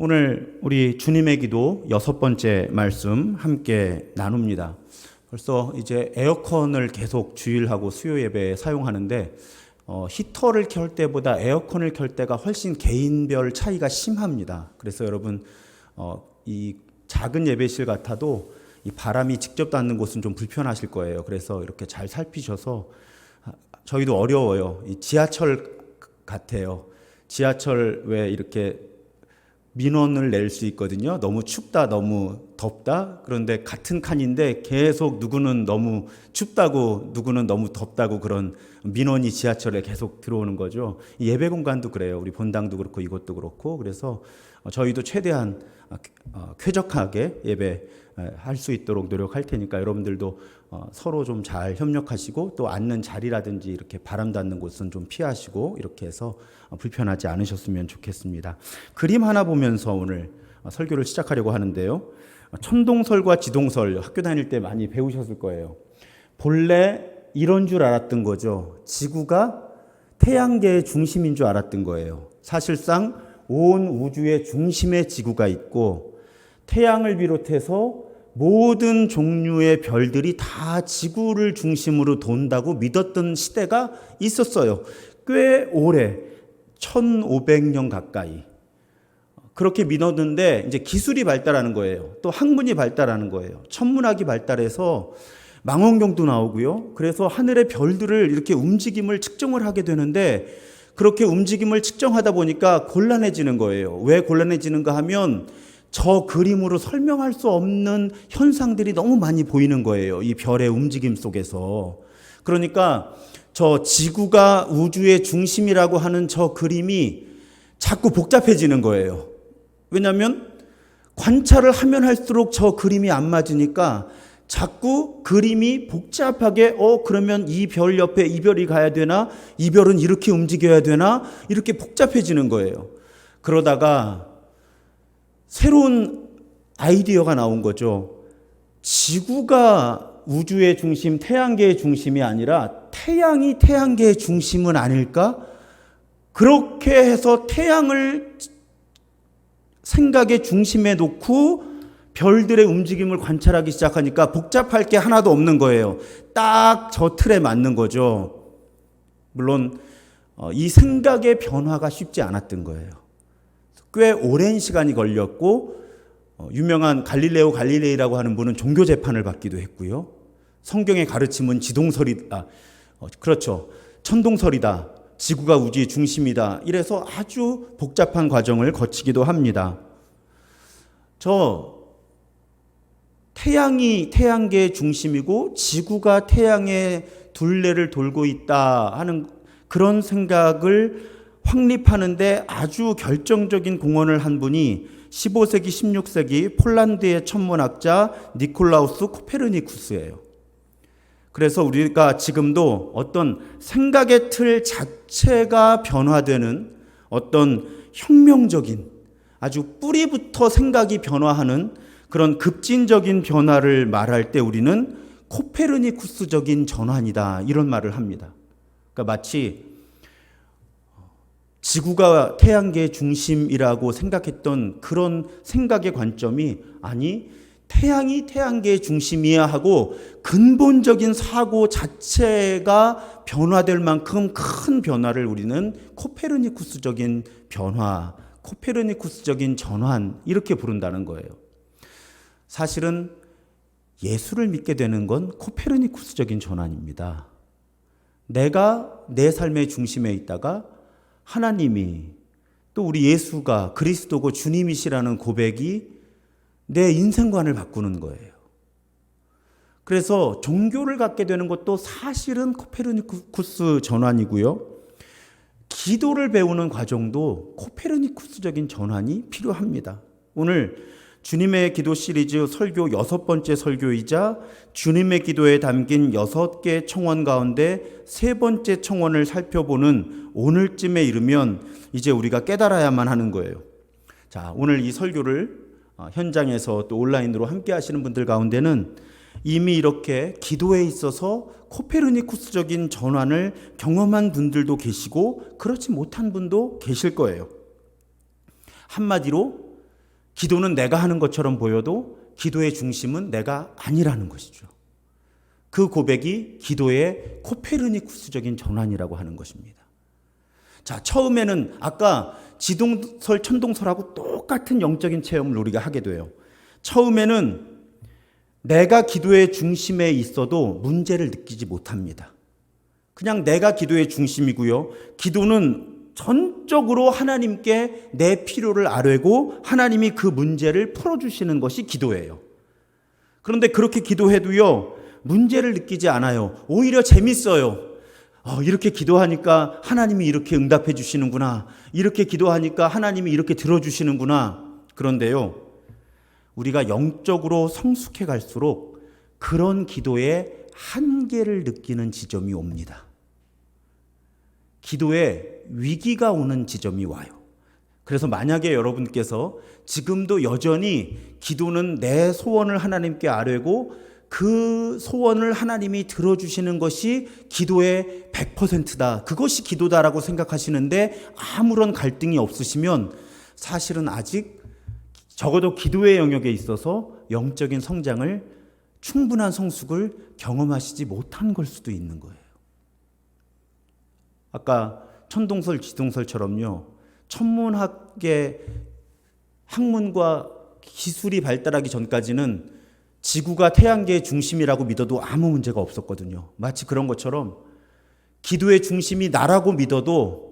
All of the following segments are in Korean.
오늘 우리 주님의 기도 6번째 말씀 함께 나눕니다. 벌써 이제 에어컨을 계속 주일하고 수요 예배에 사용하는데 히터를 켤 때보다 에어컨을 켤 때가 훨씬 개인별 차이가 심합니다. 그래서 여러분 이 작은 예배실 같아도 이 바람이 직접 닿는 곳은 좀 불편하실 거예요. 그래서 이렇게 잘 살피셔서, 저희도 어려워요. 이 지하철 같아요. 지하철 왜 이렇게 민원을 낼 수 있거든요. 너무 춥다, 너무 덥다. 그런데 같은 칸인데 계속 누구는 너무 춥다고, 누구는 너무 덥다고 그런 민원이 지하철에 계속 들어오는 거죠. 이 예배 공간도 그래요. 우리 본당도 그렇고 이것도 그렇고. 그래서 저희도 최대한 쾌적하게 예배할 수 있도록 노력할 테니까 여러분들도 서로 좀 잘 협력하시고, 또 앉는 자리라든지 이렇게 바람 닿는 곳은 좀 피하시고, 이렇게 해서 불편하지 않으셨으면 좋겠습니다. 그림 하나 보면서 오늘 설교를 시작하려고 하는데요. 천동설과 지동설 학교 다닐 때 많이 배우셨을 거예요. 본래 이런 줄 알았던 거죠. 지구가 태양계의 중심인 줄 알았던 거예요. 사실상 온 우주의 중심에 지구가 있고, 태양을 비롯해서 모든 종류의 별들이 다 지구를 중심으로 돈다고 믿었던 시대가 있었어요. 꽤 오래, 1500년 가까이. 그렇게 믿었는데 이제 기술이 발달하는 거예요. 또 학문이 발달하는 거예요. 천문학이 발달해서 망원경도 나오고요. 그래서 하늘의 별들을 이렇게 움직임을 측정을 하게 되는데, 그렇게 움직임을 측정하다 보니까 곤란해지는 거예요. 왜 곤란해지는가 하면 저 그림으로 설명할 수 없는 현상들이 너무 많이 보이는 거예요. 이 별의 움직임 속에서. 그러니까 저 지구가 우주의 중심이라고 하는 저 그림이 자꾸 복잡해지는 거예요. 왜냐하면 관찰을 하면 할수록 저 그림이 안 맞으니까 자꾸 그림이 복잡하게 그러면 이 별 옆에 이 별이 가야 되나? 이 별은 이렇게 움직여야 되나? 이렇게 복잡해지는 거예요. 그러다가 새로운 아이디어가 나온 거죠. 지구가 우주의 중심, 태양계의 중심이 아니라 태양이 태양계의 중심은 아닐까? 그렇게 해서 태양을 생각의 중심에 놓고 별들의 움직임을 관찰하기 시작하니까 복잡할 게 하나도 없는 거예요. 딱 저 틀에 맞는 거죠. 물론 이 생각의 변화가 쉽지 않았던 거예요. 꽤 오랜 시간이 걸렸고, 유명한 갈릴레오 갈릴레이라고 하는 분은 종교 재판을 받기도 했고요. 성경의 가르침은 그렇죠. 천동설이다. 지구가 우주의 중심이다. 이래서 아주 복잡한 과정을 거치기도 합니다. 태양이 태양계의 중심이고 지구가 태양의 둘레를 돌고 있다 하는 그런 생각을 확립하는데 아주 결정적인 공헌을 한 분이 15세기, 16세기 폴란드의 천문학자 니콜라우스 코페르니쿠스예요. 그래서 우리가 지금도 어떤 생각의 틀 자체가 변화되는 어떤 혁명적인, 아주 뿌리부터 생각이 변화하는 그런 급진적인 변화를 말할 때 우리는 코페르니쿠스적인 전환이다, 이런 말을 합니다. 그러니까 마치 지구가 태양계의 중심이라고 생각했던 그런 생각의 관점이, 아니 태양이 태양계의 중심이야 하고 근본적인 사고 자체가 변화될 만큼 큰 변화를 우리는 코페르니쿠스적인 변화, 코페르니쿠스적인 전환, 이렇게 부른다는 거예요. 사실은 예수를 믿게 되는 건 코페르니쿠스적인 전환입니다. 내가 내 삶의 중심에 있다가 하나님이, 또 우리 예수가 그리스도고 주님이시라는 고백이 내 인생관을 바꾸는 거예요. 그래서 종교를 갖게 되는 것도 사실은 코페르니쿠스 전환이고요. 기도를 배우는 과정도 코페르니쿠스적인 전환이 필요합니다. 오늘 주님의 기도 시리즈 설교 6번째 설교이자 주님의 기도에 담긴 6개 청원 가운데 3번째 청원을 살펴보는 오늘쯤에 이르면 이제 우리가 깨달아야만 하는 거예요. 자, 오늘 이 설교를 현장에서 또 온라인으로 함께 하시는 분들 가운데는 이미 이렇게 기도에 있어서 코페르니쿠스적인 전환을 경험한 분들도 계시고 그렇지 못한 분도 계실 거예요. 한마디로 기도는 내가 하는 것처럼 보여도 기도의 중심은 내가 아니라는 것이죠. 그 고백이 기도의 코페르니쿠스적인 전환이라고 하는 것입니다. 자, 처음에는 아까 지동설, 천동설하고 똑같은 영적인 체험을 우리가 하게 돼요. 처음에는 내가 기도의 중심에 있어도 문제를 느끼지 못합니다. 그냥 내가 기도의 중심이고요. 기도는 전적으로 하나님께 내 필요를 아뢰고 하나님이 그 문제를 풀어주시는 것이 기도예요. 그런데 그렇게 기도해도요, 문제를 느끼지 않아요. 오히려 재밌어요. 이렇게 기도하니까 하나님이 이렇게 응답해 주시는구나. 이렇게 기도하니까 하나님이 이렇게 들어주시는구나. 그런데요, 우리가 영적으로 성숙해 갈수록 그런 기도의 한계를 느끼는 지점이 옵니다. 기도에 위기가 오는 지점이 와요. 그래서 만약에 여러분께서 지금도 여전히 기도는 내 소원을 하나님께 아뢰고 그 소원을 하나님이 들어주시는 것이 기도의 100%다. 그것이 기도다라고 생각하시는데 아무런 갈등이 없으시면 사실은 아직 적어도 기도의 영역에 있어서 영적인 성장을, 충분한 성숙을 경험하시지 못한 걸 수도 있는 거예요. 아까 천동설, 지동설처럼요, 천문학의 학문과 기술이 발달하기 전까지는 지구가 태양계의 중심이라고 믿어도 아무 문제가 없었거든요. 마치 그런 것처럼 기도의 중심이 나라고 믿어도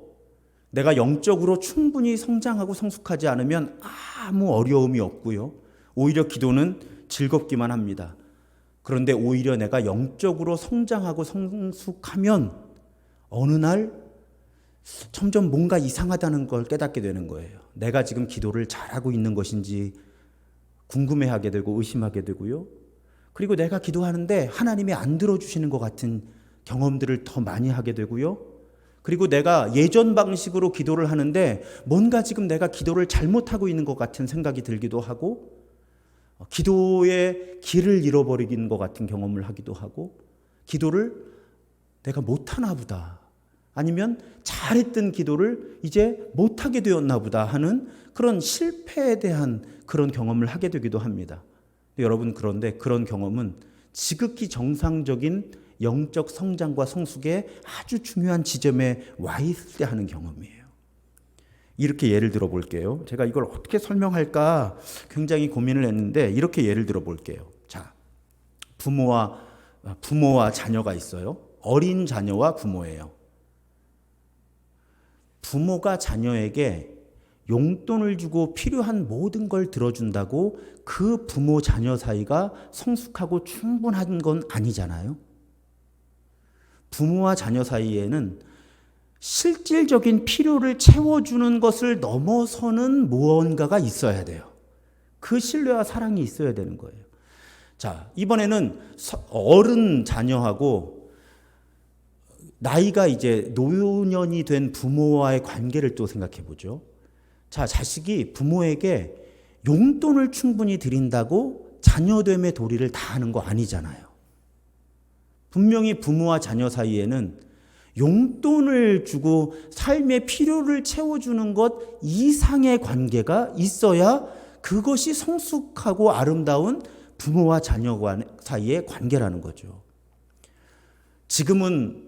내가 영적으로 충분히 성장하고 성숙하지 않으면 아무 어려움이 없고요. 오히려 기도는 즐겁기만 합니다. 그런데 오히려 내가 영적으로 성장하고 성숙하면 어느 날 점점 뭔가 이상하다는 걸 깨닫게 되는 거예요. 내가 지금 기도를 잘하고 있는 것인지 궁금해하게 되고 의심하게 되고요. 그리고 내가 기도하는데 하나님이 안 들어주시는 것 같은 경험들을 더 많이 하게 되고요. 그리고 내가 예전 방식으로 기도를 하는데 뭔가 지금 내가 기도를 잘못하고 있는 것 같은 생각이 들기도 하고, 기도의 길을 잃어버리는 것 같은 경험을 하기도 하고, 기도를 내가 못하나 보다, 아니면 잘했던 기도를 이제 못하게 되었나 보다 하는 그런 실패에 대한 그런 경험을 하게 되기도 합니다. 여러분, 그런데 그런 경험은 지극히 정상적인 영적 성장과 성숙의 아주 중요한 지점에 와 있을 때 하는 경험이에요. 이렇게 예를 들어 볼게요. 제가 이걸 어떻게 설명할까 굉장히 고민을 했는데 이렇게 예를 들어 볼게요. 자, 부모와 자녀가 있어요. 어린 자녀와 부모예요. 부모가 자녀에게 용돈을 주고 필요한 모든 걸 들어준다고 그 부모 자녀 사이가 성숙하고 충분한 건 아니잖아요. 부모와 자녀 사이에는 실질적인 필요를 채워주는 것을 넘어서는 무언가가 있어야 돼요. 그 신뢰와 사랑이 있어야 되는 거예요. 자, 이번에는 어른 자녀하고 나이가 이제 노년이 된 부모와의 관계를 또 생각해 보죠. 자, 자식이 부모에게 용돈을 충분히 드린다고 자녀됨의 도리를 다하는 거 아니잖아요. 분명히 부모와 자녀 사이에는 용돈을 주고 삶의 필요를 채워주는 것 이상의 관계가 있어야 그것이 성숙하고 아름다운 부모와 자녀 사이의 관계라는 거죠. 지금은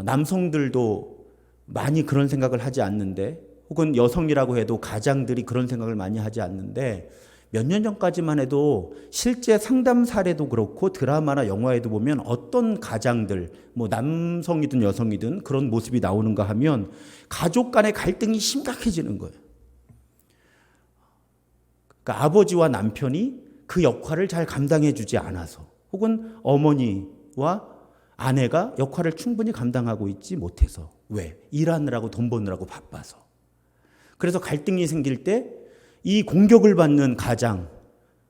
남성들도 많이 그런 생각을 하지 않는데, 혹은 여성이라고 해도 가장들이 그런 생각을 많이 하지 않는데, 몇 년 전까지만 해도 실제 상담 사례도 그렇고 드라마나 영화에도 보면 어떤 가장들, 뭐 남성이든 여성이든 그런 모습이 나오는가 하면 가족 간의 갈등이 심각해지는 거예요. 그러니까 아버지와 남편이 그 역할을 잘 감당해 주지 않아서, 혹은 어머니와 아내가 역할을 충분히 감당하고 있지 못해서. 왜? 일하느라고 돈 버느라고 바빠서. 그래서 갈등이 생길 때 이 공격을 받는 가장,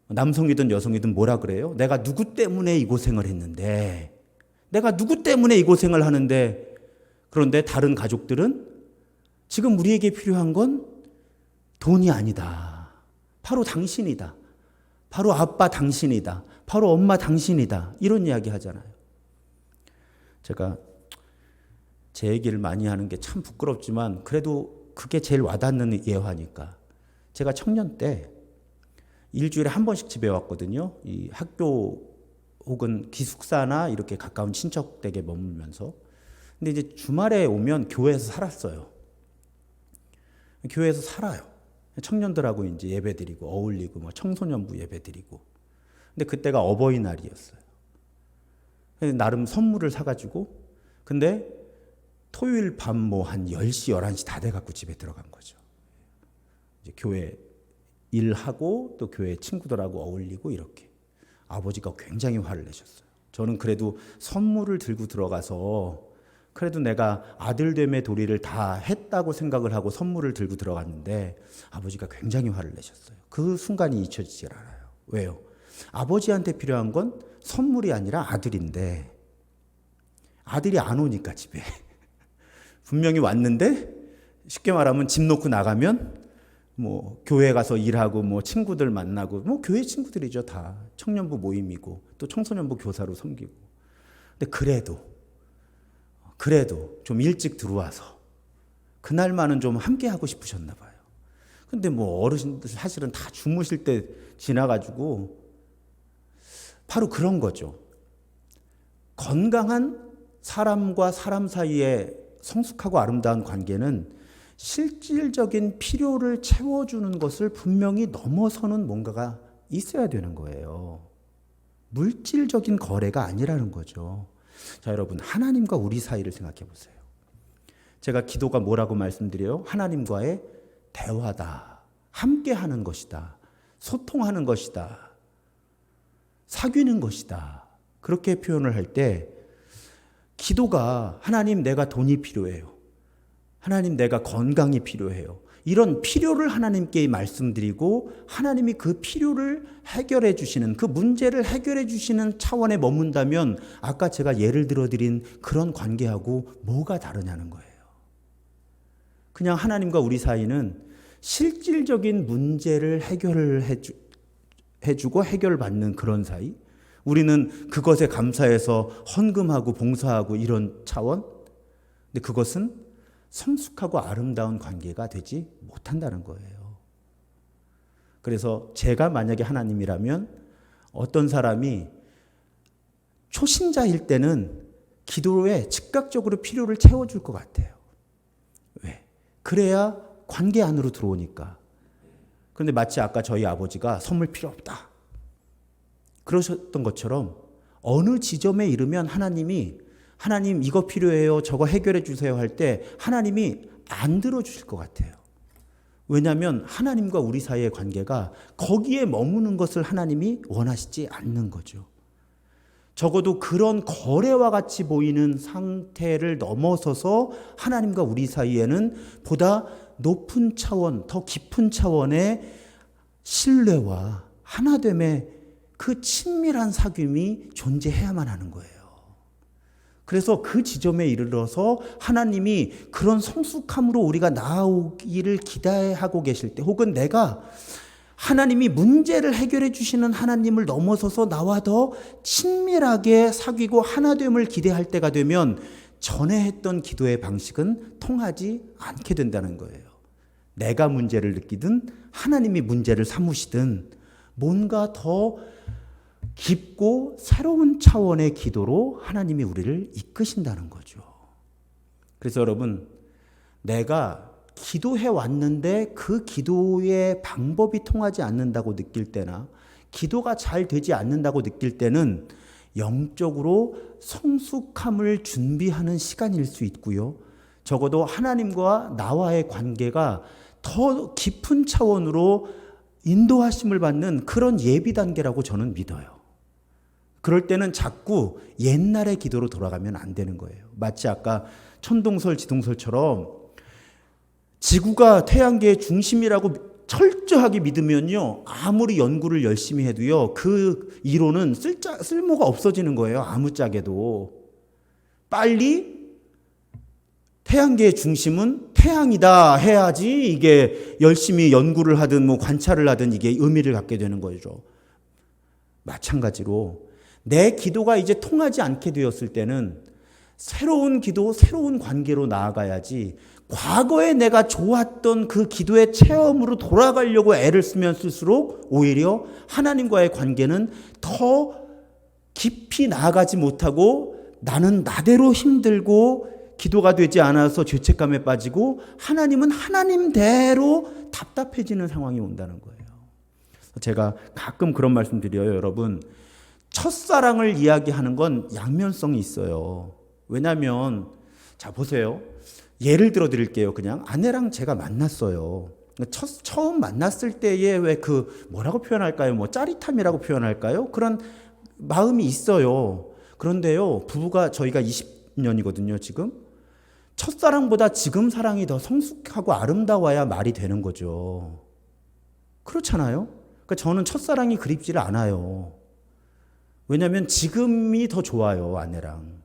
남성이든 여성이든 뭐라 그래요? 내가 누구 때문에 이 고생을 했는데, 내가 누구 때문에 이 고생을 하는데, 그런데 다른 가족들은 지금 우리에게 필요한 건 돈이 아니다. 바로 당신이다. 바로 아빠 당신이다. 바로 엄마 당신이다. 이런 이야기 하잖아요. 제가 제 얘기를 많이 하는 게 참 부끄럽지만 그래도 그게 제일 와닿는 예화니까. 제가 청년 때 일주일에 한 번씩 집에 왔거든요. 이 학교 혹은 기숙사나 이렇게 가까운 친척 댁에 머물면서. 근데 이제 주말에 오면 교회에서 살았어요. 교회에서 살아요. 청년들하고 이제 예배드리고 어울리고 뭐 청소년부 예배드리고. 근데 그때가 어버이날이었어요. 나름 선물을 사가지고, 근데 토요일 밤 뭐 한 10시, 11시 다 돼갖고 집에 들어간 거죠. 이제 교회 일하고 또 교회 친구들하고 어울리고 이렇게. 아버지가 굉장히 화를 내셨어요. 저는 그래도 선물을 들고 들어가서 그래도 내가 아들됨의 도리를 다 했다고 생각을 하고 선물을 들고 들어갔는데 아버지가 굉장히 화를 내셨어요. 그 순간이 잊혀지질 않아요. 왜요? 아버지한테 필요한 건 선물이 아니라 아들인데 아들이 안 오니까 집에 분명히 왔는데 쉽게 말하면 집 놓고 나가면 뭐 교회 가서 일하고 뭐 친구들 만나고 뭐 교회 친구들이죠. 다 청년부 모임이고 또 청소년부 교사로 섬기고. 근데 그래도 좀 일찍 들어와서 그날만은 좀 함께 하고 싶으셨나 봐요. 근데 뭐 어르신들 사실은 다 주무실 때 지나가지고 바로 그런 거죠. 건강한 사람과 사람 사이의 성숙하고 아름다운 관계는 실질적인 필요를 채워주는 것을 분명히 넘어서는 뭔가가 있어야 되는 거예요. 물질적인 거래가 아니라는 거죠. 자, 여러분, 하나님과 우리 사이를 생각해 보세요. 제가 기도가 뭐라고 말씀드려요? 하나님과의 대화다. 함께 하는 것이다. 소통하는 것이다. 사귀는 것이다. 그렇게 표현을 할 때 기도가 하나님 내가 돈이 필요해요. 하나님 내가 건강이 필요해요. 이런 필요를 하나님께 말씀드리고 하나님이 그 필요를 해결해 주시는 그 문제를 해결해 주시는 차원에 머문다면 아까 제가 예를 들어드린 그런 관계하고 뭐가 다르냐는 거예요. 그냥 하나님과 우리 사이는 실질적인 문제를 해결을 해주고 해결받는 그런 사이. 우리는 그것에 감사해서 헌금하고 봉사하고 이런 차원. 근데 그것은 성숙하고 아름다운 관계가 되지 못한다는 거예요. 그래서 제가 만약에 하나님이라면 어떤 사람이 초신자일 때는 기도에 즉각적으로 필요를 채워줄 것 같아요. 왜? 그래야 관계 안으로 들어오니까. 그런데 마치 아까 저희 아버지가 선물 필요 없다 그러셨던 것처럼 어느 지점에 이르면 하나님 이거 필요해요. 저거 해결해 주세요 할 때 하나님이 안 들어주실 것 같아요. 왜냐하면 하나님과 우리 사이의 관계가 거기에 머무는 것을 하나님이 원하시지 않는 거죠. 적어도 그런 거래와 같이 보이는 상태를 넘어서서 하나님과 우리 사이에는 보다 높은 차원, 더 깊은 차원의 신뢰와 하나됨의 그 친밀한 사귐이 존재해야만 하는 거예요. 그래서 그 지점에 이르러서 하나님이 그런 성숙함으로 우리가 나아오기를 기대하고 계실 때, 혹은 내가 하나님이 문제를 해결해 주시는 하나님을 넘어서서 나와 더 친밀하게 사귀고 하나됨을 기대할 때가 되면 전에 했던 기도의 방식은 통하지 않게 된다는 거예요. 내가 문제를 느끼든 하나님이 문제를 삼으시든 뭔가 더 깊고 새로운 차원의 기도로 하나님이 우리를 이끄신다는 거죠. 그래서 여러분, 내가 기도해 왔는데 그 기도의 방법이 통하지 않는다고 느낄 때나 기도가 잘 되지 않는다고 느낄 때는 영적으로 성숙함을 준비하는 시간일 수 있고요. 적어도 하나님과 나와의 관계가 더 깊은 차원으로 인도하심을 받는 그런 예비 단계라고 저는 믿어요. 그럴 때는 자꾸 옛날의 기도로 돌아가면 안 되는 거예요. 마치 아까 천동설, 지동설처럼 지구가 태양계의 중심이라고 철저하게 믿으면요, 아무리 연구를 열심히 해도요, 그 이론은 쓸모가 없어지는 거예요. 아무짝에도. 빨리 태양계의 중심은 태양이다 해야지 이게 열심히 연구를 하든 뭐 관찰을 하든 이게 의미를 갖게 되는 거죠. 마찬가지로 내 기도가 이제 통하지 않게 되었을 때는 새로운 기도, 새로운 관계로 나아가야지 과거에 내가 좋았던 그 기도의 체험으로 돌아가려고 애를 쓰면 쓸수록 오히려 하나님과의 관계는 더 깊이 나아가지 못하고 나는 나대로 힘들고 기도가 되지 않아서 죄책감에 빠지고 하나님은 하나님대로 답답해지는 상황이 온다는 거예요. 제가 가끔 그런 말씀 드려요. 여러분, 첫사랑을 이야기하는 건 양면성이 있어요. 왜냐하면 자 보세요. 예를 들어 드릴게요. 그냥 아내랑 제가 만났어요. 처음 만났을 때에 왜 그 뭐라고 표현할까요? 뭐 짜릿함이라고 표현할까요? 그런 마음이 있어요. 그런데요, 부부가 저희가 20년이거든요, 지금. 첫사랑보다 지금 사랑이 더 성숙하고 아름다워야 말이 되는 거죠. 그렇잖아요? 그러니까 저는 첫사랑이 그립지를 않아요. 왜냐하면 지금이 더 좋아요, 아내랑.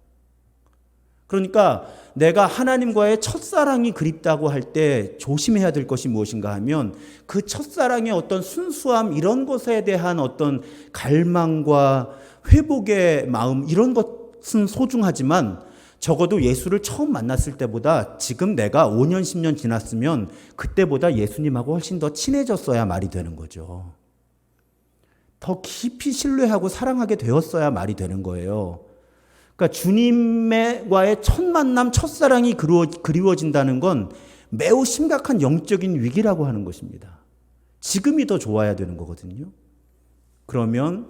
그러니까 내가 하나님과의 첫사랑이 그립다고 할 때 조심해야 될 것이 무엇인가 하면 그 첫사랑의 어떤 순수함 이런 것에 대한 어떤 갈망과 회복의 마음 이런 것은 소중하지만 적어도 예수를 처음 만났을 때보다 지금 내가 5년 10년 지났으면 그때보다 예수님하고 훨씬 더 친해졌어야 말이 되는 거죠. 더 깊이 신뢰하고 사랑하게 되었어야 말이 되는 거예요. 그러니까 주님과의 첫 만남, 첫사랑이 그리워진다는 건 매우 심각한 영적인 위기라고 하는 것입니다. 지금이 더 좋아야 되는 거거든요. 그러면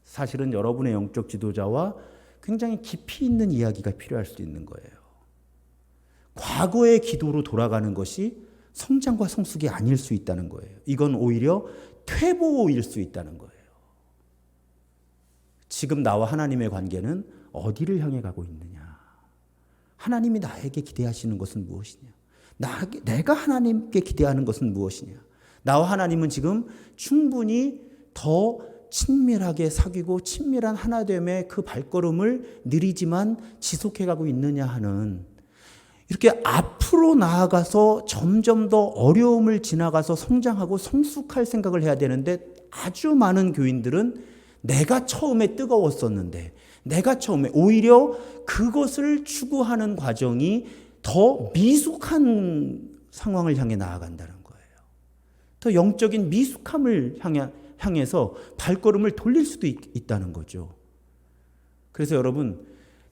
사실은 여러분의 영적 지도자와 굉장히 깊이 있는 이야기가 필요할 수 있는 거예요. 과거의 기도로 돌아가는 것이 성장과 성숙이 아닐 수 있다는 거예요. 이건 오히려 퇴보일 수 있다는 거예요. 지금 나와 하나님의 관계는 어디를 향해 가고 있느냐? 하나님이 나에게 기대하시는 것은 무엇이냐? 내가 하나님께 기대하는 것은 무엇이냐? 나와 하나님은 지금 충분히 더 친밀하게 사귀고 친밀한 하나됨의 그 발걸음을 느리지만 지속해 가고 있느냐 하는 이렇게 앞으로 나아가서 점점 더 어려움을 지나가서 성장하고 성숙할 생각을 해야 되는데 아주 많은 교인들은 내가 처음에 뜨거웠었는데 내가 처음에 오히려 그것을 추구하는 과정이 더 미숙한 상황을 향해 나아간다는 거예요. 더 영적인 미숙함을 향해서 발걸음을 돌릴 수도 있다는 거죠. 그래서 여러분,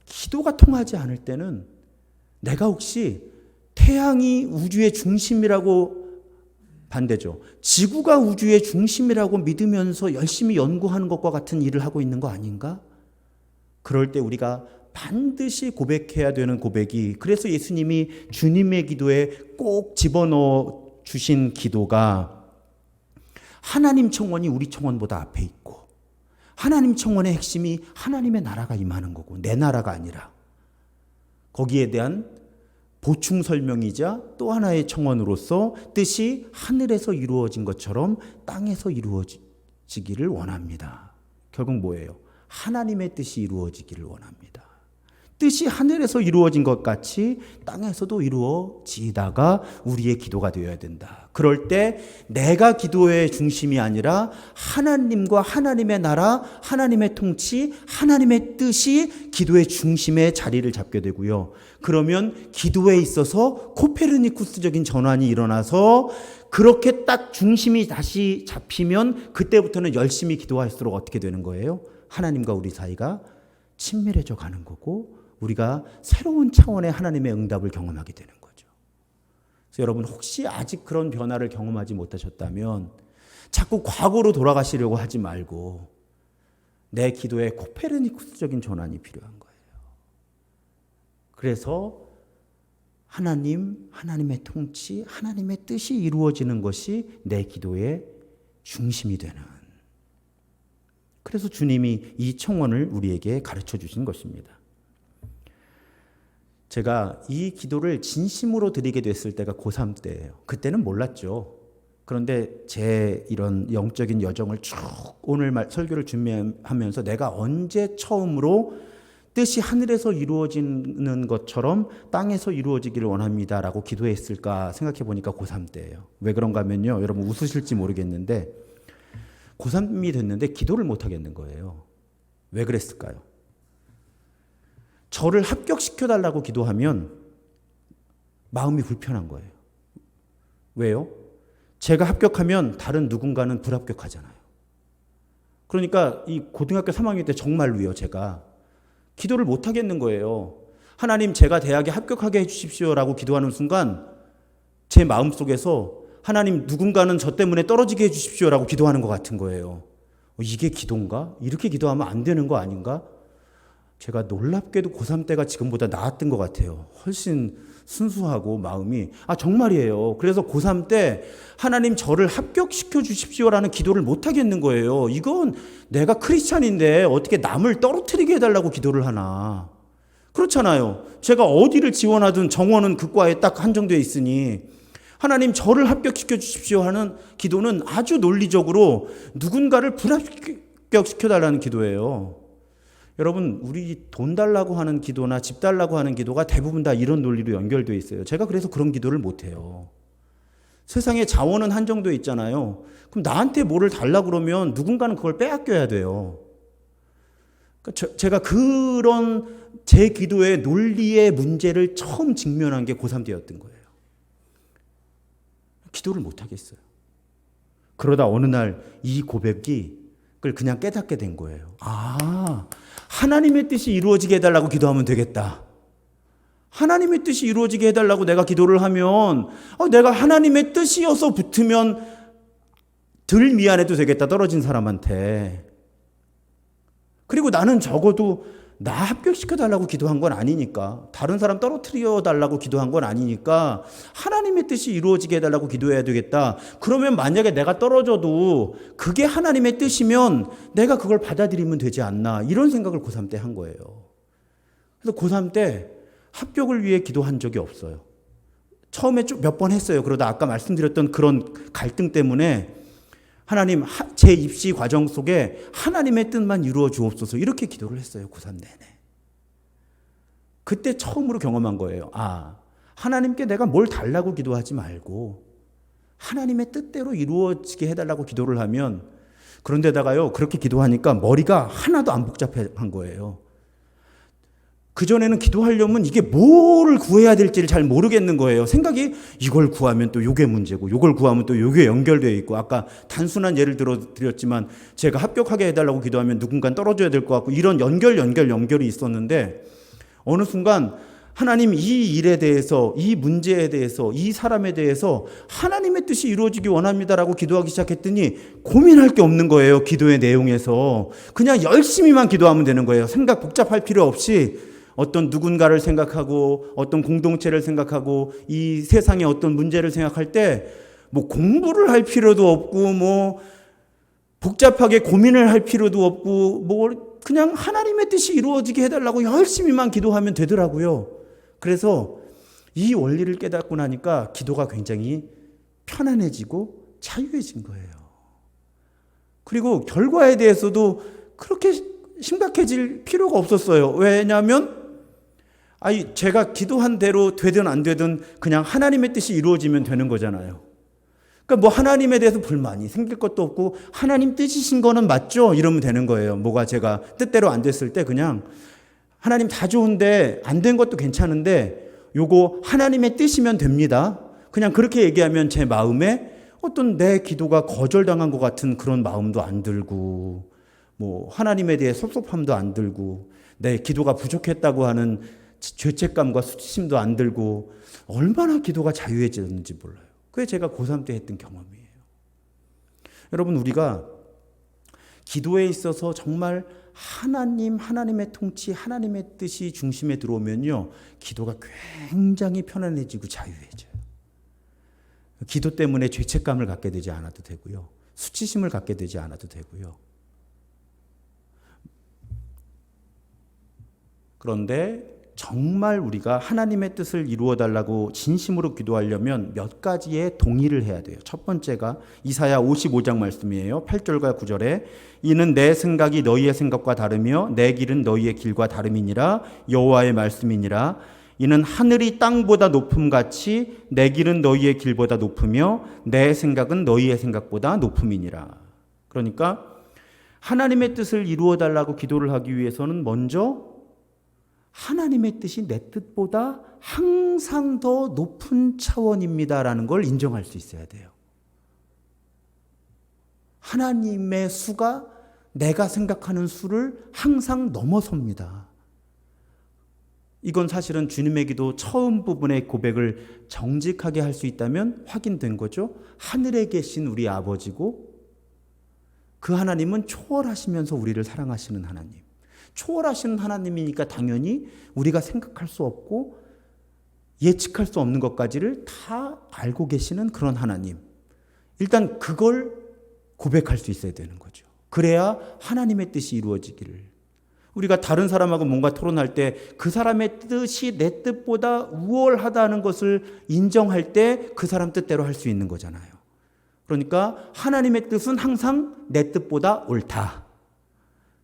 기도가 통하지 않을 때는 내가 혹시 태양이 우주의 중심이라고 반대죠. 지구가 우주의 중심이라고 믿으면서 열심히 연구하는 것과 같은 일을 하고 있는 거 아닌가? 그럴 때 우리가 반드시 고백해야 되는 고백이 그래서 예수님이 주님의 기도에 꼭 집어넣어 주신 기도가 하나님 청원이 우리 청원보다 앞에 있고 하나님 청원의 핵심이 하나님의 나라가 임하는 거고 내 나라가 아니라 거기에 대한 보충 설명이자 또 하나의 청원으로서 뜻이 하늘에서 이루어진 것처럼 땅에서 이루어지기를 원합니다. 결국 뭐예요? 하나님의 뜻이 이루어지기를 원합니다. 뜻이 하늘에서 이루어진 것 같이 땅에서도 이루어지다가 우리의 기도가 되어야 된다. 그럴 때 내가 기도의 중심이 아니라 하나님과 하나님의 나라, 하나님의 통치, 하나님의 뜻이 기도의 중심에 자리를 잡게 되고요. 그러면 기도에 있어서 코페르니쿠스적인 전환이 일어나서 그렇게 딱 중심이 다시 잡히면 그때부터는 열심히 기도할수록 어떻게 되는 거예요? 하나님과 우리 사이가 친밀해져 가는 거고 우리가 새로운 차원의 하나님의 응답을 경험하게 되는 거죠. 그래서 여러분 혹시 아직 그런 변화를 경험하지 못하셨다면 자꾸 과거로 돌아가시려고 하지 말고 내 기도에 코페르니쿠스적인 전환이 필요한 거예요. 그래서 하나님, 하나님의 통치, 하나님의 뜻이 이루어지는 것이 내 기도의 중심이 되는 그래서 주님이 이 청원을 우리에게 가르쳐 주신 것입니다. 제가 이 기도를 진심으로 드리게 됐을 때가 고3 때예요. 그때는 몰랐죠. 그런데 제 이런 영적인 여정을 쭉 오늘 설교를 준비하면서 내가 언제 처음으로 뜻이 하늘에서 이루어지는 것처럼 땅에서 이루어지기를 원합니다라고 기도했을까 생각해 보니까 고3 때예요. 왜 그런가 하면요. 여러분 웃으실지 모르겠는데 고3이 됐는데 기도를 못 하겠는 거예요. 왜 그랬을까요? 저를 합격시켜달라고 기도하면 마음이 불편한 거예요. 왜요? 제가 합격하면 다른 누군가는 불합격하잖아요. 그러니까 이 고등학교 3학년 때 정말로요, 제가 기도를 못 하겠는 거예요. 하나님, 제가 대학에 합격하게 해주십시오라고 기도하는 순간 제 마음속에서 하나님, 누군가는 저 때문에 떨어지게 해주십시오라고 기도하는 것 같은 거예요. 이게 기도인가? 이렇게 기도하면 안 되는 거 아닌가? 제가 놀랍게도 고3 때가 지금보다 나았던 것 같아요. 훨씬 순수하고 마음이. 정말이에요. 그래서 고3 때 하나님, 저를 합격시켜 주십시오라는 기도를 못 하겠는 거예요. 이건 내가 크리스찬인데 어떻게 남을 떨어뜨리게 해달라고 기도를 하나. 그렇잖아요. 제가 어디를 지원하든 정원은 그 과에 딱 한정되어 있으니 하나님, 저를 합격시켜 주십시오 하는 기도는 아주 논리적으로 누군가를 불합격시켜 달라는 기도예요. 여러분, 우리 돈 달라고 하는 기도나 집 달라고 하는 기도가 대부분 다 이런 논리로 연결되어 있어요. 제가 그래서 그런 기도를 못해요. 세상에 자원은 한정되어 있잖아요. 그럼 나한테 뭐를 달라고 그러면 누군가는 그걸 빼앗겨야 돼요. 그러니까 제가 그런 제 기도의 논리의 문제를 처음 직면한 게 고3 때였던 거예요. 기도를 못 하겠어요. 그러다 어느 날 이 고백이 그걸 그냥 깨닫게 된 거예요. 하나님의 뜻이 이루어지게 해달라고 기도하면 되겠다. 하나님의 뜻이 이루어지게 해달라고 내가 기도를 하면 내가 하나님의 뜻이어서 붙으면 덜 미안해도 되겠다, 떨어진 사람한테. 그리고 나는 적어도 나 합격시켜달라고 기도한 건 아니니까, 다른 사람 떨어뜨려달라고 기도한 건 아니니까 하나님의 뜻이 이루어지게 해달라고 기도해야 되겠다. 그러면 만약에 내가 떨어져도 그게 하나님의 뜻이면 내가 그걸 받아들이면 되지 않나, 이런 생각을 고3 때 한 거예요. 그래서 고3 때 합격을 위해 기도한 적이 없어요. 처음에 몇 번 했어요. 그러다 아까 말씀드렸던 그런 갈등 때문에 하나님, 제 입시 과정 속에 하나님의 뜻만 이루어 주옵소서, 이렇게 기도를 했어요. 고3 내내. 그때 처음으로 경험한 거예요. 하나님께 내가 뭘 달라고 기도하지 말고 하나님의 뜻대로 이루어지게 해달라고 기도를 하면, 그런데다가요, 그렇게 기도하니까 머리가 하나도 안 복잡한 거예요. 그전에는 기도하려면 이게 뭐를 구해야 될지를 잘 모르겠는 거예요. 생각이 이걸 구하면 또 요게 문제고, 요걸 구하면 또 요게 연결되어 있고, 아까 단순한 예를 드렸지만 제가 합격하게 해달라고 기도하면 누군가는 떨어져야 될 것 같고, 이런 연결이 있었는데 어느 순간 하나님, 이 일에 대해서, 이 문제에 대해서, 이 사람에 대해서 하나님의 뜻이 이루어지기 원합니다라고 기도하기 시작했더니 고민할 게 없는 거예요. 기도의 내용에서 그냥 열심히만 기도하면 되는 거예요. 생각 복잡할 필요 없이 어떤 누군가를 생각하고 어떤 공동체를 생각하고 이 세상의 어떤 문제를 생각할 때 뭐 공부를 할 필요도 없고 뭐 복잡하게 고민을 할 필요도 없고 뭐 그냥 하나님의 뜻이 이루어지게 해달라고 열심히만 기도하면 되더라고요. 그래서 이 원리를 깨닫고 나니까 기도가 굉장히 편안해지고 자유해진 거예요. 그리고 결과에 대해서도 그렇게 심각해질 필요가 없었어요. 왜냐하면 제가 기도한 대로 되든 안 되든 그냥 하나님의 뜻이 이루어지면 되는 거잖아요. 그러니까 뭐 하나님에 대해서 불만이 생길 것도 없고 하나님 뜻이신 거는 맞죠? 이러면 되는 거예요. 뭐가 제가 뜻대로 안 됐을 때 그냥 하나님 다 좋은데 안 된 것도 괜찮은데 요거 하나님의 뜻이면 됩니다. 그냥 그렇게 얘기하면 제 마음에 어떤 내 기도가 거절당한 것 같은 그런 마음도 안 들고, 뭐 하나님에 대해 섭섭함도 안 들고, 내 기도가 부족했다고 하는 죄책감과 수치심도 안 들고, 얼마나 기도가 자유해졌는지 몰라요. 그게 제가 고3 때 했던 경험이에요. 여러분, 우리가 기도에 있어서 정말 하나님의 통치, 하나님의 뜻이 중심에 들어오면요, 기도가 굉장히 편안해지고 자유해져요. 기도 때문에 죄책감을 갖게 되지 않아도 되고요, 수치심을 갖게 되지 않아도 되고요. 그런데 정말 우리가 하나님의 뜻을 이루어 달라고 진심으로 기도하려면 몇 가지의 동의를 해야 돼요. 첫 번째가 이사야 55장 말씀이에요. 8절과 9절에 이는 내 생각이 너희의 생각과 다르며 내 길은 너희의 길과 다름이니라. 여호와의 말씀이니라. 이는 하늘이 땅보다 높음같이 내 길은 너희의 길보다 높으며 내 생각은 너희의 생각보다 높음이니라. 그러니까 하나님의 뜻을 이루어 달라고 기도를 하기 위해서는 먼저 하나님의 뜻이 내 뜻보다 항상 더 높은 차원입니다라는 걸 인정할 수 있어야 돼요. 하나님의 수가 내가 생각하는 수를 항상 넘어섭니다. 이건 사실은 주님의 기도 처음 부분의 고백을 정직하게 할 수 있다면 확인된 거죠. 하늘에 계신 우리 아버지고 그 하나님은 초월하시면서 우리를 사랑하시는 하나님. 초월하시는 하나님이니까 당연히 우리가 생각할 수 없고 예측할 수 없는 것까지를 다 알고 계시는 그런 하나님. 일단 그걸 고백할 수 있어야 되는 거죠. 그래야 하나님의 뜻이 이루어지기를. 우리가 다른 사람하고 뭔가 토론할 때 그 사람의 뜻이 내 뜻보다 우월하다는 것을 인정할 때 그 사람 뜻대로 할 수 있는 거잖아요. 그러니까 하나님의 뜻은 항상 내 뜻보다 옳다.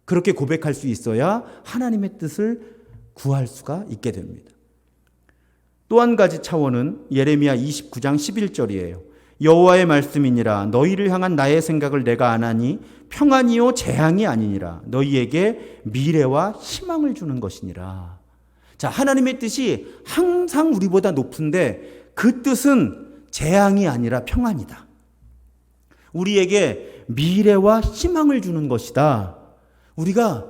그렇게 고백할 수 있어야 하나님의 뜻을 구할 수가 있게 됩니다. 또 한 가지 차원은 예레미야 29장 11절이에요. 여호와의 말씀이니라 너희를 향한 나의 생각을 내가 아나니 평안이요 재앙이 아니니라 너희에게 미래와 희망을 주는 것이니라. 자, 하나님의 뜻이 항상 우리보다 높은데 그 뜻은 재앙이 아니라 평안이다. 우리에게 미래와 희망을 주는 것이다. 우리가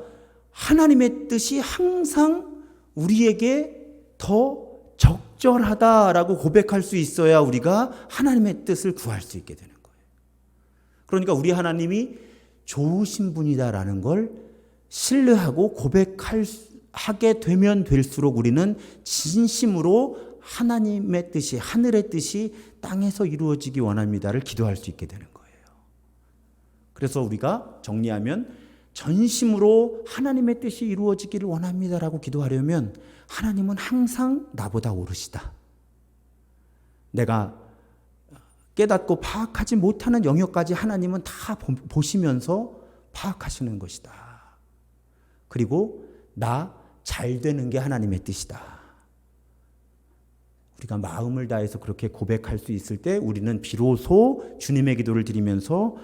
하나님의 뜻이 항상 우리에게 더 적절하다라고 고백할 수 있어야 우리가 하나님의 뜻을 구할 수 있게 되는 거예요. 그러니까 우리 하나님이 좋으신 분이다라는 걸 신뢰하고 고백하게 되면 될수록 우리는 진심으로 하나님의 뜻이, 하늘의 뜻이 땅에서 이루어지기 원합니다를 기도할 수 있게 되는 거예요. 그래서 우리가 정리하면 전심으로 하나님의 뜻이 이루어지기를 원합니다라고 기도하려면 하나님은 항상 나보다 오르시다. 내가 깨닫고 파악하지 못하는 영역까지 하나님은 다 보시면서 파악하시는 것이다. 그리고 나 잘 되는 게 하나님의 뜻이다. 우리가 마음을 다해서 그렇게 고백할 수 있을 때 우리는 비로소 주님의 기도를 드리면서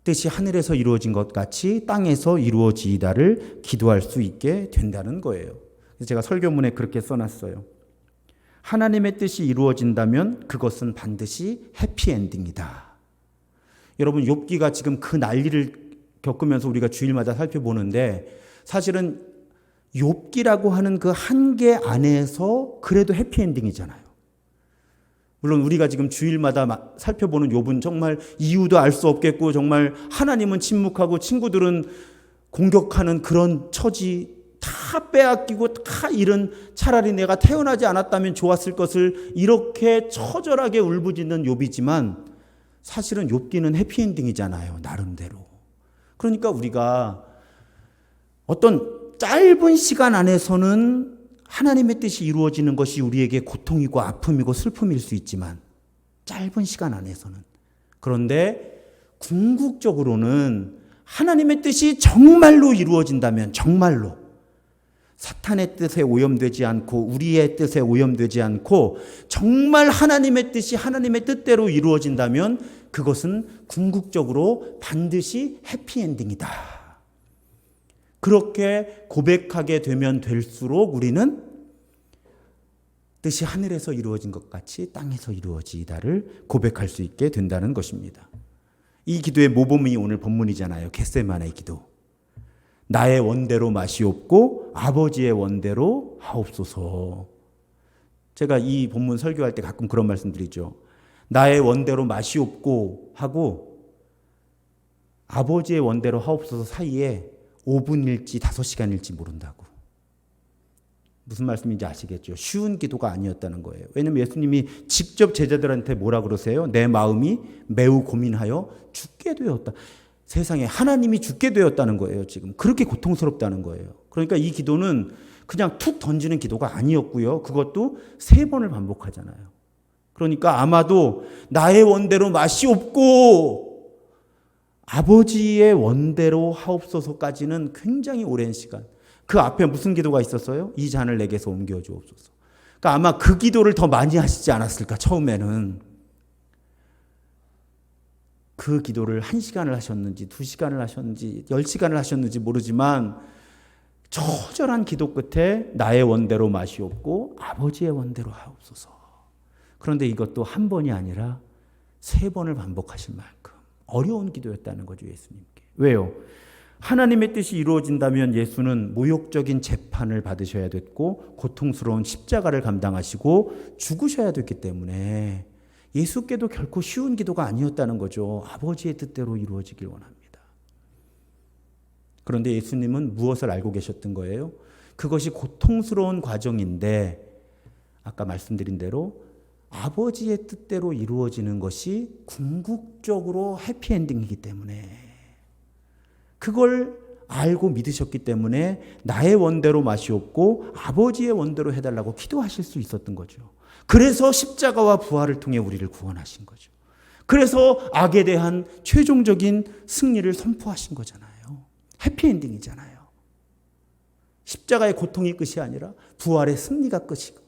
뜻이 하늘에서 이루어진 것 같이 땅에서 이루어지이다를 기도할 수 있게 된다는 거예요. 그래서 제가 설교문에 그렇게 써놨어요. 하나님의 뜻이 이루어진다면 그것은 반드시 해피엔딩이다. 여러분, 욥기가 지금 그 난리를 겪으면서 우리가 주일마다 살펴보는데 사실은 욥기라고 하는 그 한계 안에서 그래도 해피엔딩이잖아요. 물론 우리가 지금 주일마다 살펴보는 욥은 정말 이유도 알 수 없겠고 정말 하나님은 침묵하고 친구들은 공격하는 그런 처지 다 빼앗기고 다 잃은 차라리 내가 태어나지 않았다면 좋았을 것을 이렇게 처절하게 울부짖는 욥이지만 사실은 욥기는 해피엔딩이잖아요. 나름대로. 그러니까 우리가 어떤 짧은 시간 안에서는 하나님의 뜻이 이루어지는 것이 우리에게 고통이고 아픔이고 슬픔일 수 있지만 짧은 시간 안에서는 그런데 궁극적으로는 하나님의 뜻이 정말로 이루어진다면 정말로 사탄의 뜻에 오염되지 않고 우리의 뜻에 오염되지 않고 정말 하나님의 뜻이 하나님의 뜻대로 이루어진다면 그것은 궁극적으로 반드시 해피엔딩이다. 그렇게 고백하게 되면 될수록 우리는 뜻이 하늘에서 이루어진 것 같이 땅에서 이루어지다를 고백할 수 있게 된다는 것입니다. 이 기도의 모범이 오늘 본문이잖아요. 겟세마네 기도. 나의 원대로 마시옵고 아버지의 원대로 하옵소서. 제가 이 본문 설교할 때 가끔 그런 말씀 드리죠. 나의 원대로 마시옵고 하고 아버지의 원대로 하옵소서 사이에 5분일지 5시간일지 모른다고. 무슨 말씀인지 아시겠죠? 쉬운 기도가 아니었다는 거예요. 왜냐하면 예수님이 직접 제자들한테 뭐라 그러세요? 내 마음이 매우 고민하여 죽게 되었다. 세상에 하나님이 죽게 되었다는 거예요. 지금 그렇게 고통스럽다는 거예요. 그러니까 이 기도는 그냥 툭 던지는 기도가 아니었고요. 그것도 3번을 반복하잖아요. 그러니까 아마도 나의 원대로 마시옵고 아버지의 원대로 하옵소서까지는 굉장히 오랜 시간. 그 앞에 무슨 기도가 있었어요? 이 잔을 내게서 옮겨 주옵소서. 그러니까 아마 그 기도를 더 많이 하시지 않았을까 처음에는. 그 기도를 1시간을 하셨는지 2시간을 하셨는지 10시간을 하셨는지 모르지만 처절한 기도 끝에 나의 원대로 마시옵고 아버지의 원대로 하옵소서. 그런데 이것도 한 번이 아니라 3번을 반복하실 만큼 어려운 기도였다는 거죠, 예수님께. 왜요? 하나님의 뜻이 이루어진다면 예수는 모욕적인 재판을 받으셔야 됐고 고통스러운 십자가를 감당하시고 죽으셔야 됐기 때문에 예수께도 결코 쉬운 기도가 아니었다는 거죠. 아버지의 뜻대로 이루어지길 원합니다. 그런데 예수님은 무엇을 알고 계셨던 거예요? 그것이 고통스러운 과정인데 아까 말씀드린 대로 아버지의 뜻대로 이루어지는 것이 궁극적으로 해피엔딩이기 때문에 그걸 알고 믿으셨기 때문에 나의 원대로 마시옵고 아버지의 원대로 해달라고 기도하실 수 있었던 거죠. 그래서 십자가와 부활을 통해 우리를 구원하신 거죠. 그래서 악에 대한 최종적인 승리를 선포하신 거잖아요. 해피엔딩이잖아요. 십자가의 고통이 끝이 아니라 부활의 승리가 끝이고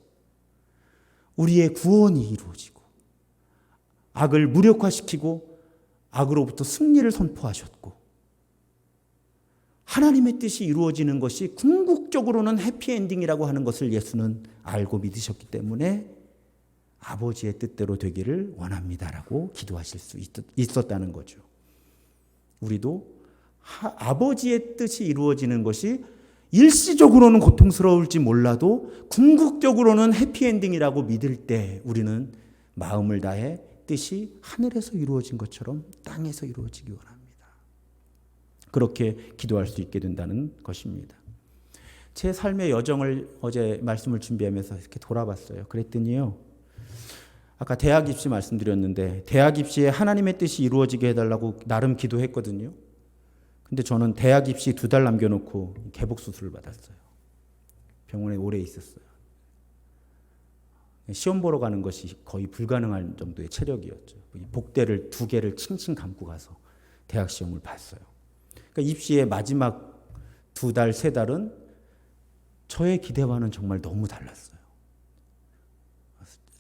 우리의 구원이 이루어지고 악을 무력화시키고 악으로부터 승리를 선포하셨고 하나님의 뜻이 이루어지는 것이 궁극적으로는 해피엔딩이라고 하는 것을 예수는 알고 믿으셨기 때문에 아버지의 뜻대로 되기를 원합니다라고 기도하실 수 있었다는 거죠. 우리도 아버지의 뜻이 이루어지는 것이 일시적으로는 고통스러울지 몰라도 궁극적으로는 해피엔딩이라고 믿을 때 우리는 마음을 다해 뜻이 하늘에서 이루어진 것처럼 땅에서 이루어지기 원합니다. 그렇게 기도할 수 있게 된다는 것입니다. 제 삶의 여정을 어제 말씀을 준비하면서 이렇게 돌아봤어요. 그랬더니요. 아까 대학 입시 말씀드렸는데 대학 입시에 하나님의 뜻이 이루어지게 해달라고 나름 기도했거든요. 근데 저는 대학 입시 2달 남겨놓고 개복 수술을 받았어요. 병원에 오래 있었어요. 시험 보러 가는 것이 거의 불가능한 정도의 체력이었죠. 복대를 2개를 칭칭 감고 가서 대학 시험을 봤어요. 그러니까 입시의 마지막 2달, 3달은 저의 기대와는 정말 너무 달랐어요.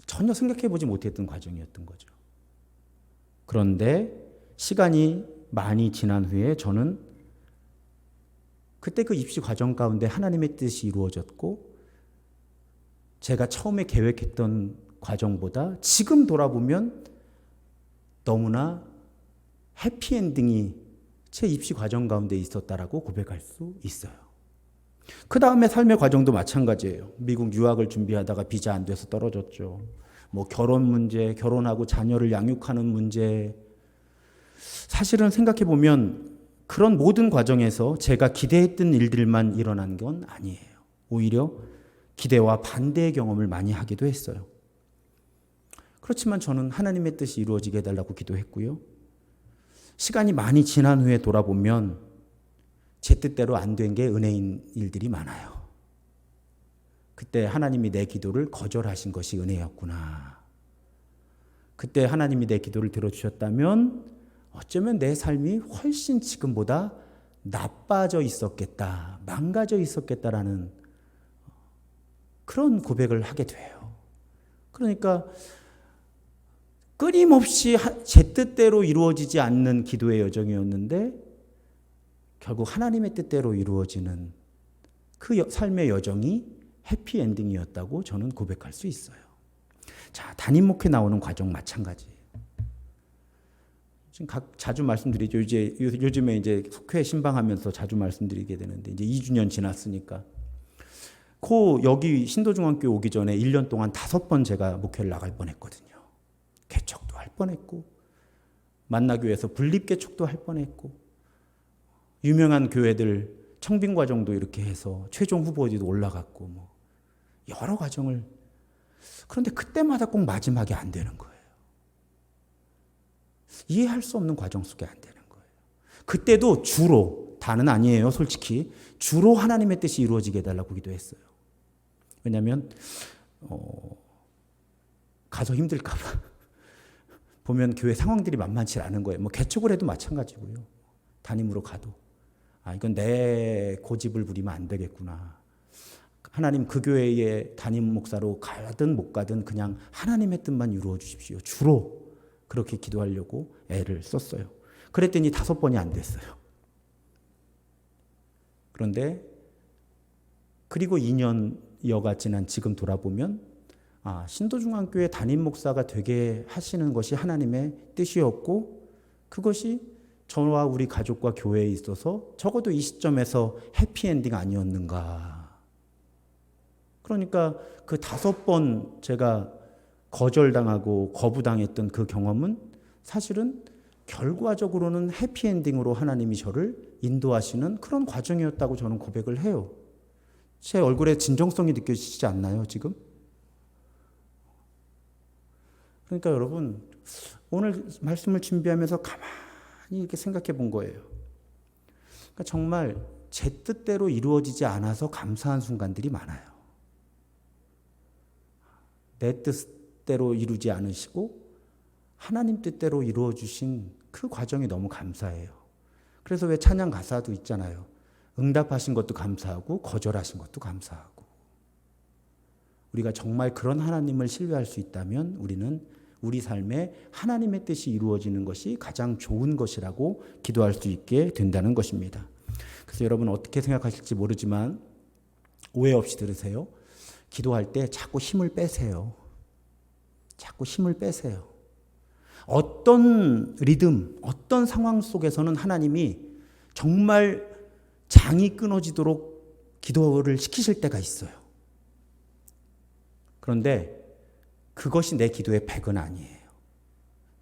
전혀 생각해보지 못했던 과정이었던 거죠. 그런데 시간이 많이 지난 후에 저는 그때 그 입시 과정 가운데 하나님의 뜻이 이루어졌고 제가 처음에 계획했던 과정보다 지금 돌아보면 너무나 해피엔딩이 제 입시 과정 가운데 있었다라고 고백할 수 있어요. 그 다음에 삶의 과정도 마찬가지예요. 미국 유학을 준비하다가 비자 안 돼서 떨어졌죠. 뭐 결혼 문제, 결혼하고 자녀를 양육하는 문제. 사실은 생각해 보면 그런 모든 과정에서 제가 기대했던 일들만 일어난 건 아니에요. 오히려 기대와 반대의 경험을 많이 하기도 했어요. 그렇지만 저는 하나님의 뜻이 이루어지게 해달라고 기도했고요. 시간이 많이 지난 후에 돌아보면 제 뜻대로 안 된 게 은혜인 일들이 많아요. 그때 하나님이 내 기도를 거절하신 것이 은혜였구나. 그때 하나님이 내 기도를 들어주셨다면 어쩌면 내 삶이 훨씬 지금보다 나빠져 있었겠다, 망가져 있었겠다라는 그런 고백을 하게 돼요. 그러니까 끊임없이 제 뜻대로 이루어지지 않는 기도의 여정이었는데 결국 하나님의 뜻대로 이루어지는 그 삶의 여정이 해피엔딩이었다고 저는 고백할 수 있어요. 자, 담임 목회 나오는 과정 마찬가지예요. 지금 자주 말씀드리죠. 요즘에 이제 속회 신방하면서 자주 말씀드리게 되는데 이제 2주년 지났으니까 여기 신도중앙교회 오기 전에 1년 동안 5번 제가 목회를 나갈 뻔했거든요. 개척도 할 뻔했고 만나교회에서 분립개척도 할 뻔했고 유명한 교회들 청빙과정도 이렇게 해서 최종 후보지도 올라갔고 뭐 여러 과정을. 그런데 그때마다 꼭 마지막에 안 되는 거예요. 이해할 수 없는 과정 속에 안 되는 거예요. 그때도 주로, 다는 아니에요 솔직히, 주로 하나님의 뜻이 이루어지게 해달라고 기도했어요. 왜냐하면 가서 힘들까 봐. 보면 교회 상황들이 만만치 않은 거예요. 뭐 개척을 해도 마찬가지고요. 담임으로 가도 이건 내 고집을 부리면 안 되겠구나. 하나님 그 교회의 담임 목사로 가든 못 가든 그냥 하나님의 뜻만 이루어 주십시오. 주로 그렇게 기도하려고 애를 썼어요. 그랬더니 5번이 안 됐어요. 그런데 그리고 2년여가 지난 지금 돌아보면 신도중앙교회 담임 목사가 되게 하시는 것이 하나님의 뜻이었고 그것이 저와 우리 가족과 교회에 있어서 적어도 이 시점에서 해피엔딩 아니었는가. 그러니까 그 5번 제가 거절당하고 거부당했던 그 경험은 사실은 결과적으로는 해피엔딩으로 하나님이 저를 인도하시는 그런 과정이었다고 저는 고백을 해요. 제 얼굴에 진정성이 느껴지지 않나요, 지금? 그러니까 여러분, 오늘 말씀을 준비하면서 가만히 이렇게 생각해 본 거예요. 그러니까 정말 제 뜻대로 이루어지지 않아서 감사한 순간들이 많아요. 내 뜻대로 이루지 않으시고 하나님 뜻대로 이루어 주신 그 과정이 너무 감사해요. 그래서 왜 찬양 가사도 있잖아요. 응답하신 것도 감사하고 거절하신 것도 감사하고. 우리가 정말 그런 하나님을 신뢰할 수 있다면 우리는 우리 삶에 하나님의 뜻이 이루어지는 것이 가장 좋은 것이라고 기도할 수 있게 된다는 것입니다. 그래서 여러분 어떻게 생각하실지 모르지만 오해 없이 들으세요. 기도할 때 자꾸 힘을 빼세요. 자꾸 힘을 빼세요. 어떤 리듬, 어떤 상황 속에서는 하나님이 정말 장이 끊어지도록 기도를 시키실 때가 있어요. 그런데 그것이 내 기도의 100은 아니에요.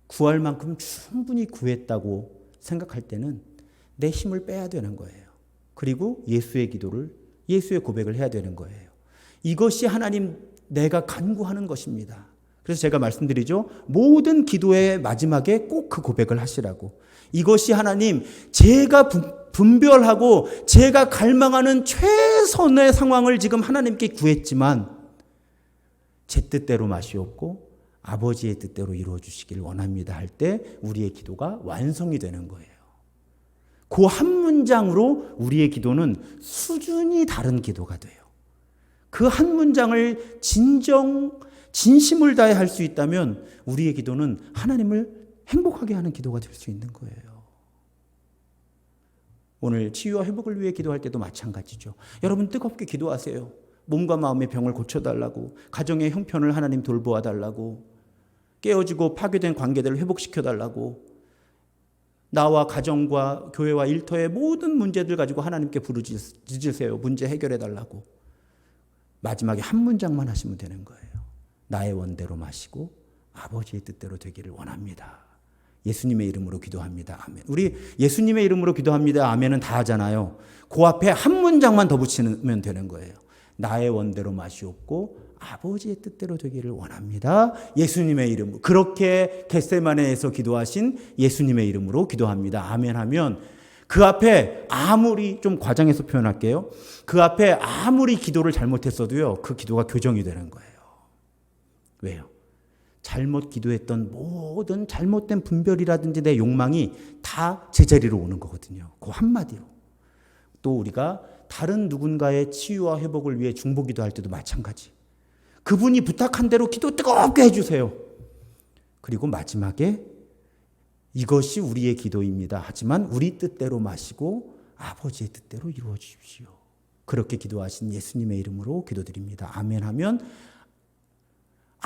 구할 만큼 충분히 구했다고 생각할 때는 내 힘을 빼야 되는 거예요. 그리고 예수의 고백을 해야 되는 거예요. 이것이 하나님 내가 간구하는 것입니다. 그래서 제가 말씀드리죠. 모든 기도의 마지막에 꼭 그 고백을 하시라고. 이것이 하나님 제가 분별하고 제가 갈망하는 최선의 상황을 지금 하나님께 구했지만 제 뜻대로 마시옵고 아버지의 뜻대로 이루어 주시길 원합니다 할 때 우리의 기도가 완성이 되는 거예요. 그 한 문장으로 우리의 기도는 수준이 다른 기도가 돼요. 그 한 문장을 진심을 다해 할 수 있다면 우리의 기도는 하나님을 행복하게 하는 기도가 될 수 있는 거예요. 오늘 치유와 회복을 위해 기도할 때도 마찬가지죠. 여러분 뜨겁게 기도하세요. 몸과 마음의 병을 고쳐달라고, 가정의 형편을 하나님 돌보아 달라고, 깨어지고 파괴된 관계들을 회복시켜달라고, 나와 가정과 교회와 일터의 모든 문제들 가지고 하나님께 부르짖으세요. 문제 해결해달라고. 마지막에 한 문장만 하시면 되는 거예요. 나의 원대로 마시고 아버지의 뜻대로 되기를 원합니다. 예수님의 이름으로 기도합니다. 아멘. 우리 예수님의 이름으로 기도합니다. 아멘은 다 하잖아요. 그 앞에 한 문장만 더 붙이면 되는 거예요. 나의 원대로 마시옵고 아버지의 뜻대로 되기를 원합니다. 예수님의 이름으로. 그렇게 겟세마네에서 기도하신 예수님의 이름으로 기도합니다. 아멘 하면 그 앞에 아무리 좀 과장해서 표현할게요. 그 앞에 아무리 기도를 잘못했어도요. 그 기도가 교정이 되는 거예요. 왜요? 잘못 기도했던 모든 잘못된 분별이라든지 내 욕망이 다 제자리로 오는 거거든요. 그 한마디로. 또 우리가 다른 누군가의 치유와 회복을 위해 중보기도 할 때도 마찬가지. 그분이 부탁한 대로 기도 뜨겁게 해주세요. 그리고 마지막에 이것이 우리의 기도입니다. 하지만 우리 뜻대로 마시고 아버지의 뜻대로 이루어 주십시오. 그렇게 기도하신 예수님의 이름으로 기도드립니다. 아멘 하면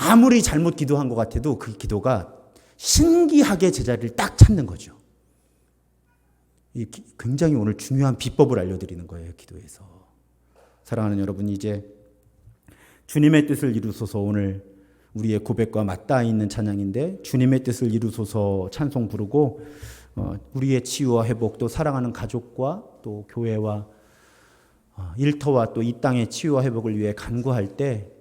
아무리 잘못 기도한 것 같아도 그 기도가 신기하게 제자리를 딱 찾는 거죠. 굉장히 오늘 중요한 비법을 알려드리는 거예요. 기도에서. 사랑하는 여러분, 이제 주님의 뜻을 이루소서. 오늘 우리의 고백과 맞닿아 있는 찬양인데 주님의 뜻을 이루소서 찬송 부르고 우리의 치유와 회복, 또 사랑하는 가족과 또 교회와 일터와 또 이 땅의 치유와 회복을 위해 간구할 때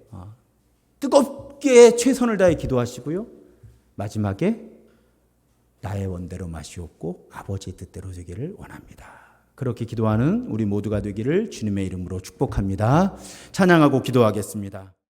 뜨겁게 최선을 다해 기도하시고요. 마지막에 나의 원대로 마시옵고 아버지의 뜻대로 되기를 원합니다. 그렇게 기도하는 우리 모두가 되기를 주님의 이름으로 축복합니다. 찬양하고 기도하겠습니다.